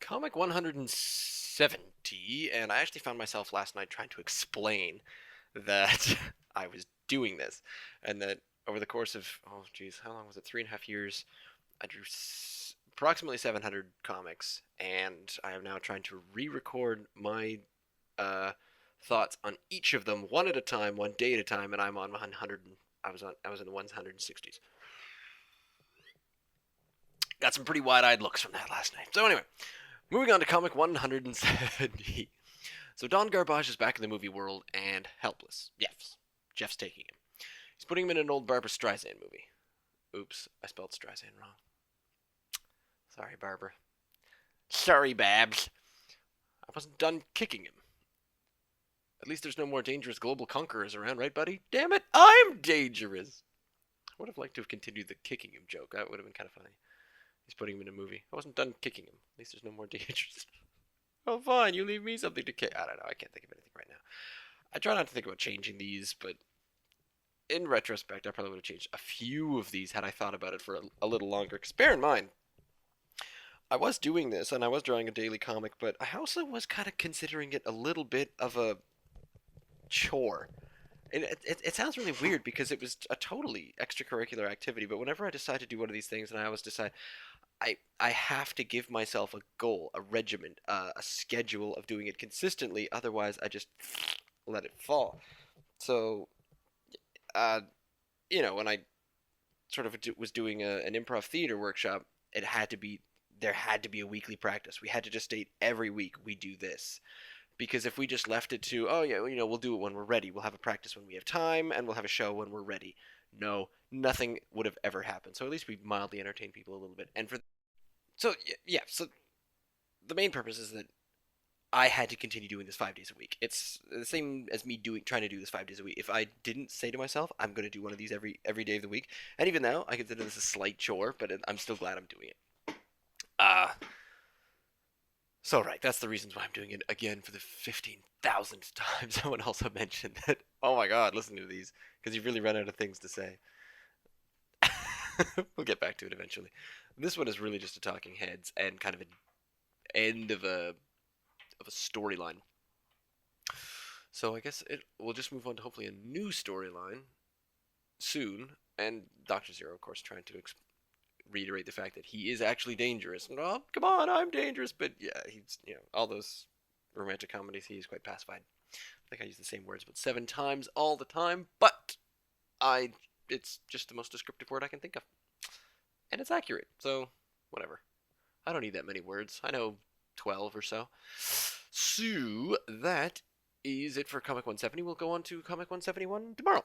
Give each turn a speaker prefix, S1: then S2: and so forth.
S1: Comic 170, and I actually found myself last night trying to explain that I was doing this, and that over the course of, oh geez, how long was it? 3.5 years, I drew approximately 700 comics, and I am now trying to re-record my uh, thoughts on each of them one at a time, one day at a time, and I'm on 100. I was in the 160s. Got some pretty wide-eyed looks from that last night. So anyway, moving on to comic 170. So Don Garbage is back in the movie world and helpless. Yes, Jeff's taking him. He's putting him in an old Barbra Streisand movie. Oops, I spelled Streisand wrong. Sorry, Barbara. Sorry, Babs. I wasn't done kicking him. At least there's no more dangerous global conquerors around, right, buddy? Damn it, I'm dangerous. I would have liked to have continued the kicking him joke. That would have been kind of funny. He's putting him in a movie. I wasn't done kicking him. At least there's no more dangerous. Oh, fine. You leave me something to kick. I don't know. I can't think of anything right now. I try not to think about changing these, but in retrospect, I probably would have changed a few of these had I thought about it for a little longer. Because bear in mind, I was doing this and I was drawing a daily comic, but I also was kind of considering it a little bit of a chore. And it sounds really weird because it was a totally extracurricular activity, but whenever I decide to do one of these things, and I always decide I have to give myself a goal, a regimen, a schedule of doing it consistently. Otherwise, I just let it fall. So, uh, when I sort of was doing an improv theater workshop, there had to be a weekly practice. We had to just state every week we do this. Because if we just left it to, oh yeah, we'll do it when we're ready. We'll have a practice when we have time, and we'll have a show when we're ready. No, nothing would have ever happened. So at least we mildly entertain people a little bit. And so the main purpose is that I had to continue doing this 5 days a week. It's the same as me trying to do this 5 days a week. If I didn't say to myself, I'm going to do one of these every day of the week, and even now I consider this a slight chore, but I'm still glad I'm doing it. So right, that's the reasons why I'm doing it again for the 15,000th time. Someone also mentioned that. Oh my God, listen to these because you've really run out of things to say. We'll get back to it eventually. This one is really just a talking heads and kind of an end of a storyline. So I guess we'll just move on to hopefully a new storyline soon, and Doctor Zero, of course, trying to reiterate the fact that he is actually dangerous. And, oh, come on, I'm dangerous, but yeah, he's all those romantic comedies, he's quite pacified. I think I use the same words about 7 times all the time, but it's just the most descriptive word I can think of, and it's accurate. So whatever. I don't need that many words. I know 12 or so. So that is it for Comic 170. We'll go on to Comic 171 tomorrow.